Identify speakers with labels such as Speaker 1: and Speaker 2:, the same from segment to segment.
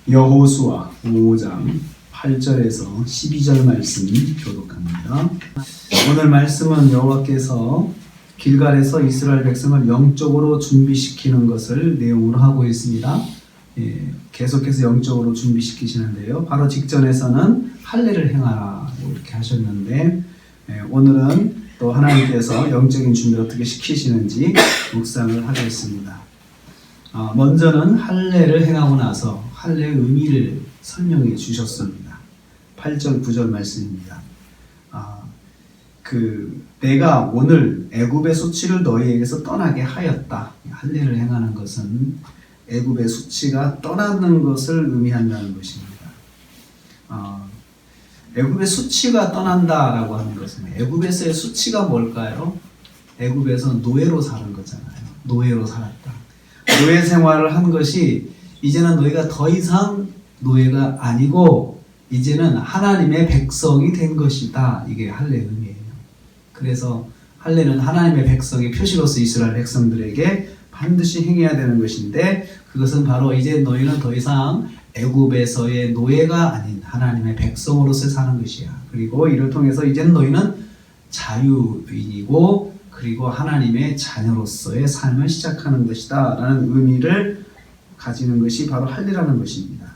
Speaker 1: 여호수아 5장 8절에서 12절 말씀 교독합니다. 오늘 말씀은 여호와께서 길갈에서 이스라엘 백성을 영적으로 준비시키는 것을 내용으로 하고 있습니다. 계속해서 영적으로 준비시키시는데요. 바로 직전에서는 할례를 행하라 이렇게 하셨는데 오늘은 또 하나님께서 영적인 준비를 어떻게 시키시는지 묵상을 하겠습니다. 먼저는 할례를 행하고 나서 할례의 의미를 설명해 주셨습니다. 8절 9절 말씀입니다. 내가 오늘 애굽의 수치를 너희에게서 떠나게 하였다. 할례를 행하는 것은 애굽의 수치가 떠나는 것을 의미한다는 것입니다. 애굽의 수치가 떠난다라고 하는 것은 애굽에서의 수치가 뭘까요? 애굽에서 노예로 사는 거잖아요. 노예로 살았다. 노예 생활을 한 것이 이제는 너희가 더 이상 노예가 아니고 이제는 하나님의 백성이 된 것이다. 이게 할례의 의미예요. 그래서 할례는 하나님의 백성의 표시로서 이스라엘 백성들에게 반드시 행해야 되는 것인데 그것은 바로 이제 너희는 더 이상 애굽에서의 노예가 아닌 하나님의 백성으로서 사는 것이야. 그리고 이를 통해서 이제는 너희는 자유인이고 그리고 하나님의 자녀로서의 삶을 시작하는 것이다 라는 의미를 가지는 것이 바로 할례라는 것입니다.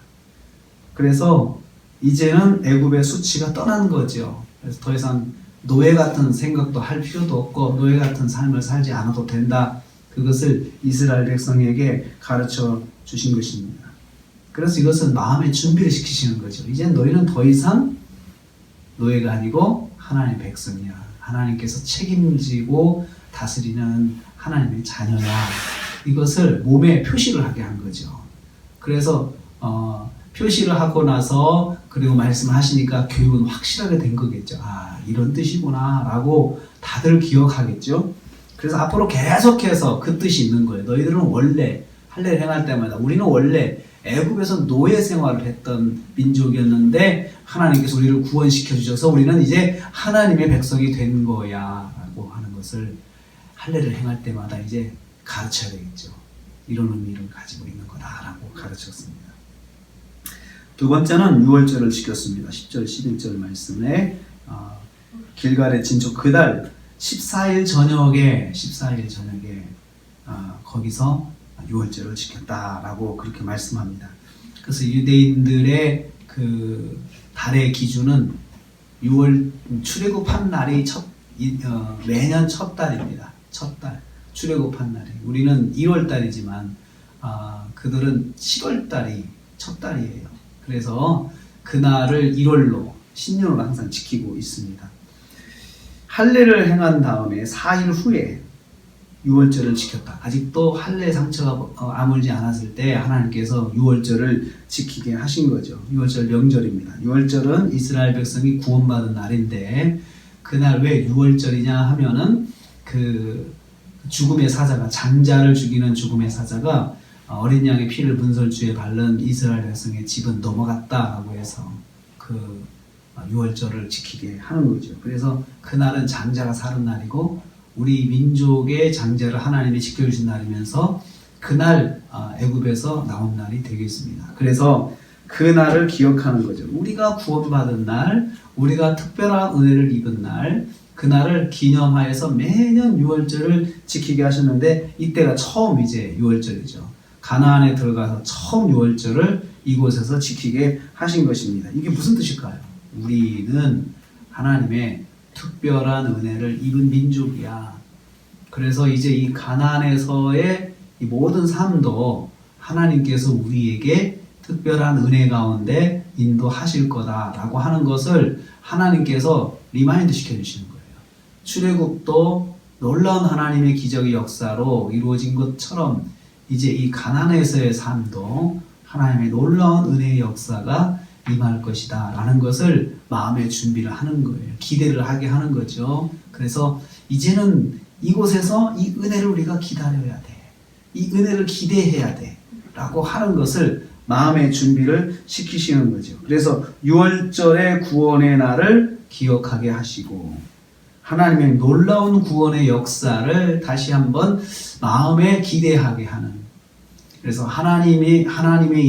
Speaker 1: 그래서 이제는 애굽의 수치가 떠난 거죠. 그래서 더 이상 노예 같은 생각도 할 필요도 없고 노예 같은 삶을 살지 않아도 된다. 그것을 이스라엘 백성에게 가르쳐 주신 것입니다. 그래서 이것은 마음의 준비를 시키시는 거죠. 이제 너희는 더 이상 노예가 아니고 하나님의 백성이야. 하나님께서 책임지고 다스리는 하나님의 자녀야. 이것을 몸에 표시를 하게 한 거죠. 그래서 표시를 하고 나서 그리고 말씀하시니까 교육은 확실하게 된 거겠죠. 이런 뜻이구나 라고 다들 기억하겠죠. 그래서 앞으로 계속해서 그 뜻이 있는 거예요. 너희들은 원래 할례를 행할 때마다 우리는 원래 애굽에서 노예 생활을 했던 민족이었는데 하나님께서 우리를 구원시켜 주셔서 우리는 이제 하나님의 백성이 된 거야 라고 하는 것을 할례를 행할 때마다 이제 가르쳐야 되겠죠. 이런 의미를 가지고 있는 거다라고 가르쳤습니다. 두 번째는 유월절을 지켰습니다. 10절 11절 말씀에 길갈에 진초 그달 14일 저녁에 거기서 유월절을 지켰다라고 그렇게 말씀합니다. 그래서 유대인들의 그 달의 기준은 출애굽한 날이 매년 첫 달입니다. 첫 달. 출애굽한 날이. 우리는 1월 달이지만 그들은 7월 달이 첫 달이에요. 그래서 그날을 1월로 신년으로 항상 지키고 있습니다. 할례를 행한 다음에 4일 후에 유월절을 지켰다. 아직도 할례 상처가 아물지 않았을 때 하나님께서 유월절을 지키게 하신 거죠. 유월절 명절입니다. 유월절은 이스라엘 백성이 구원받은 날인데 그날 왜 유월절이냐 하면은 그 죽음의 사자가 장자를 죽이는 죽음의 사자가 어린 양의 피를 문설주에 바른 이스라엘 백성의 집은 넘어갔다라고 해서 그 유월절을 지키게 하는 거죠. 그래서 그날은 장자가 사는 날이고 우리 민족의 장자를 하나님이 지켜주신 날이면서 그날 애굽에서 나온 날이 되겠습니다. 그래서 그날을 기억하는 거죠. 우리가 구원받은 날, 우리가 특별한 은혜를 입은 날, 그날을 기념하여서 매년 유월절을 지키게 하셨는데 이때가 처음 이제 유월절이죠. 가나안에 들어가서 처음 유월절을 이곳에서 지키게 하신 것입니다. 이게 무슨 뜻일까요? 우리는 하나님의 특별한 은혜를 입은 민족이야. 그래서 이제 이 가나안에서의 이 모든 삶도 하나님께서 우리에게 특별한 은혜 가운데 인도하실 거다라고 하는 것을 하나님께서 리마인드 시켜주시는 거예요. 출애굽도 놀라운 하나님의 기적의 역사로 이루어진 것처럼 이제 이 가나안에서의 삶도 하나님의 놀라운 은혜의 역사가 임할 것이다 라는 것을 마음의 준비를 하는 거예요. 기대를 하게 하는 거죠. 그래서 이제는 이곳에서 이 은혜를 우리가 기다려야 돼. 이 은혜를 기대해야 돼. 라고 하는 것을 마음의 준비를 시키시는 거죠. 그래서 유월절의 구원의 날을 기억하게 하시고 하나님의 놀라운 구원의 역사를 다시 한번 마음에 기대하게 하는 그래서 하나님의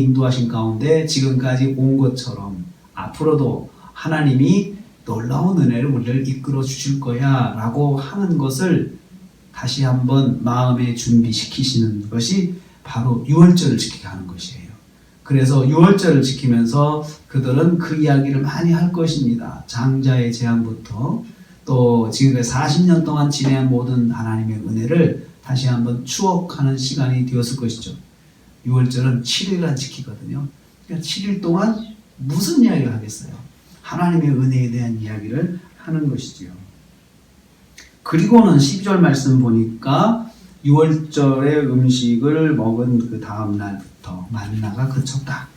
Speaker 1: 인도하신 가운데 지금까지 온 것처럼 앞으로도 하나님이 놀라운 은혜를 우리를 이끌어 주실 거야 라고 하는 것을 다시 한번 마음에 준비시키시는 것이 바로 유월절을 지키게 하는 것이에요. 그래서 유월절을 지키면서 그들은 그 이야기를 많이 할 것입니다. 장자의 재앙부터 또 지금까지 40년 동안 지내한 모든 하나님의 은혜를 다시 한번 추억하는 시간이 되었을 것이죠. 유월절은 7일간 지키거든요. 그러니까 7일 동안 무슨 이야기를 하겠어요? 하나님의 은혜에 대한 이야기를 하는 것이지요. 그리고는 12절 말씀 보니까 6월절의 음식을 먹은 그 다음 날부터 만나가 그쳤다.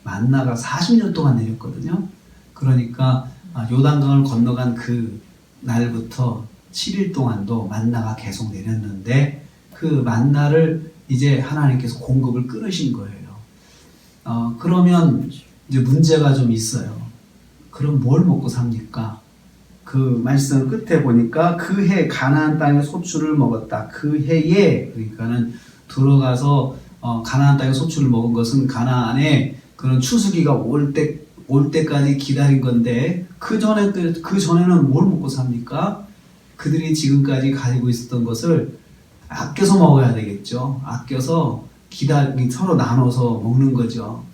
Speaker 1: 만나가 40년 동안 내렸거든요. 그러니까 요단강을 건너간 그 날부터 7일 동안도 만나가 계속 내렸는데 그 만나를 이제 하나님께서 공급을 끊으신 거예요. 그러면 이제 문제가 좀 있어요. 그럼 뭘 먹고 삽니까? 그 말씀 끝에 보니까 그 해 가나안 땅의 소출을 먹었다. 그 해에 그러니까는 들어가서 가나안 땅의 소출을 먹은 것은 가나안에 그런 추수기가 올 때까지 기다린 건데 그 전에는 뭘 먹고 삽니까? 그들이 지금까지 가지고 있었던 것을 아껴서 먹어야 되겠죠. 아껴서 서로 나눠서 먹는 거죠.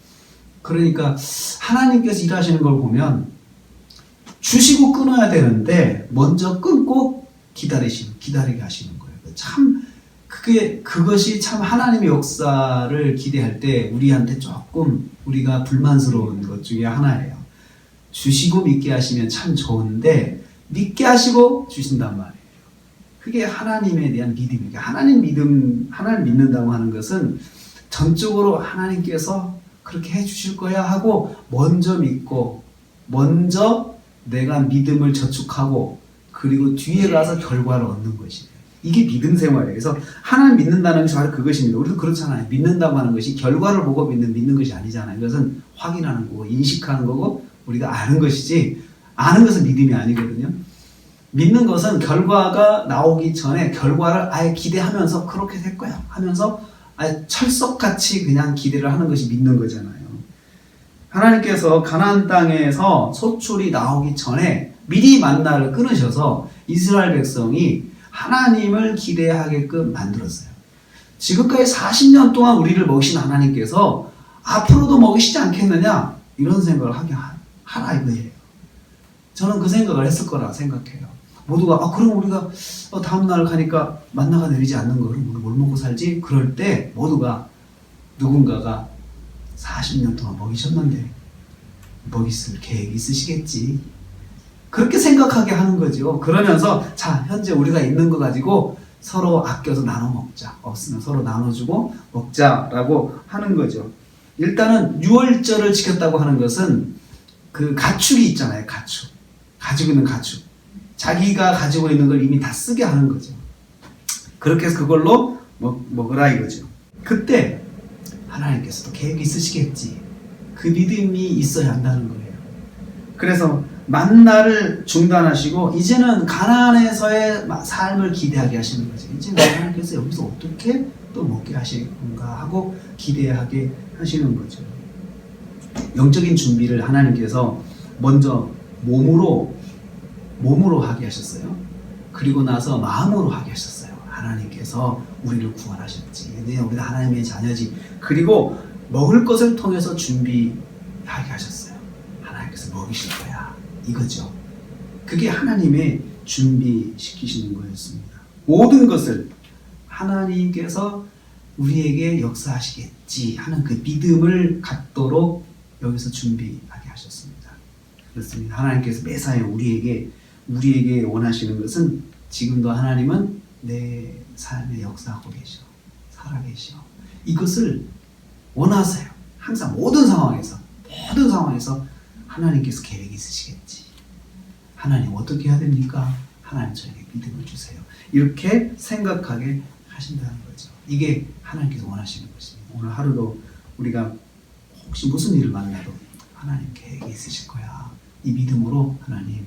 Speaker 1: 그러니까 하나님께서 일하시는 걸 보면 주시고 끊어야 되는데 먼저 끊고 기다리게 하시는 거예요. 참 그것이 참 하나님의 역사를 기대할 때 우리한테 조금 우리가 불만스러운 것 중에 하나예요. 주시고 믿게 하시면 참 좋은데 믿게 하시고 주신단 말이에요. 그게 하나님에 대한 믿음이에요. 하나님 믿는다고 하는 것은 전적으로 하나님께서 그렇게 해주실 거야 하고 먼저 믿고 먼저 내가 믿음을 저축하고 그리고 뒤에 가서 결과를 얻는 것이에요. 이게 믿음 생활이에요. 그래서 하나님 믿는다는 것이 바로 그것입니다. 우리도 그렇잖아요. 믿는다고 하는 것이 결과를 보고 믿는 것이 아니잖아요. 이것은 확인하는 거고 인식하는 거고 우리가 아는 것이지 아는 것은 믿음이 아니거든요. 믿는 것은 결과가 나오기 전에 결과를 아예 기대하면서 그렇게 될 거야 하면서 아예 철석같이 그냥 기대를 하는 것이 믿는 거잖아요. 하나님께서 가나안 땅에서 소출이 나오기 전에 미리 만나를 끊으셔서 이스라엘 백성이 하나님을 기대하게끔 만들었어요. 지금까지 40년 동안 우리를 먹이신 하나님께서 앞으로도 먹이시지 않겠느냐 이런 생각을 하게 하라 이거예요. 저는 그 생각을 했을 거라 생각해요. 모두가 그럼 우리가 다음날 가니까 만나가 내리지 않는 거 그럼 우리 뭘 먹고 살지? 그럴 때 모두가 누군가가 40년 동안 먹이셨는데 먹이실 계획이 있으시겠지. 그렇게 생각하게 하는 거죠. 그러면서 자 현재 우리가 있는 거 가지고 서로 아껴서 나눠 먹자. 없으면 서로 나눠주고 먹자라고 하는 거죠. 일단은 유월절을 지켰다고 하는 것은 그 가축이 있잖아요. 가지고 있는 가축. 자기가 가지고 있는 걸 이미 다 쓰게 하는 거죠. 그렇게 해서 그걸로 먹으라 이거죠. 그때 하나님께서도 계획이 있으시겠지. 그 믿음이 있어야 한다는 거예요. 그래서 만나를 중단하시고 이제는 가나안에서의 삶을 기대하게 하시는 거죠. 이제는 하나님께서 여기서 어떻게 또 먹게 하실 건가 하고 기대하게 하시는 거죠. 영적인 준비를 하나님께서 먼저 몸으로 하게 하셨어요. 그리고 나서 마음으로 하게 하셨어요. 하나님께서 우리를 구원하셨지. 이제 우리가 하나님의 자녀지. 그리고 먹을 것을 통해서 준비하게 하셨어요. 하나님께서 먹이실 거야. 이거죠. 그게 하나님의 준비시키시는 거였습니다. 모든 것을 하나님께서 우리에게 역사하시겠지 하는 그 믿음을 갖도록 여기서 준비하게 하셨습니다. 그렇습니다. 하나님께서 매사에 우리에게 원하시는 것은 지금도 하나님은 내 삶에 역사하고 계셔. 살아계셔. 이것을 원하세요. 항상 모든 상황에서 하나님께서 계획이 있으시겠지. 하나님 어떻게 해야 됩니까? 하나님 저에게 믿음을 주세요. 이렇게 생각하게 하신다는 거죠. 이게 하나님께서 원하시는 것입니다. 오늘 하루도 우리가 혹시 무슨 일을 만나도 하나님 계획이 있으실 거야. 이 믿음으로 하나님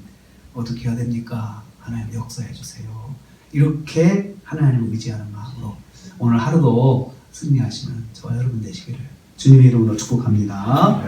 Speaker 1: 어떻게 해야 됩니까? 하나님 역사해 주세요. 이렇게 하나님을 의지하는 마음으로 오늘 하루도 승리하시는 저와 여러분 되시기를 주님의 이름으로 축복합니다.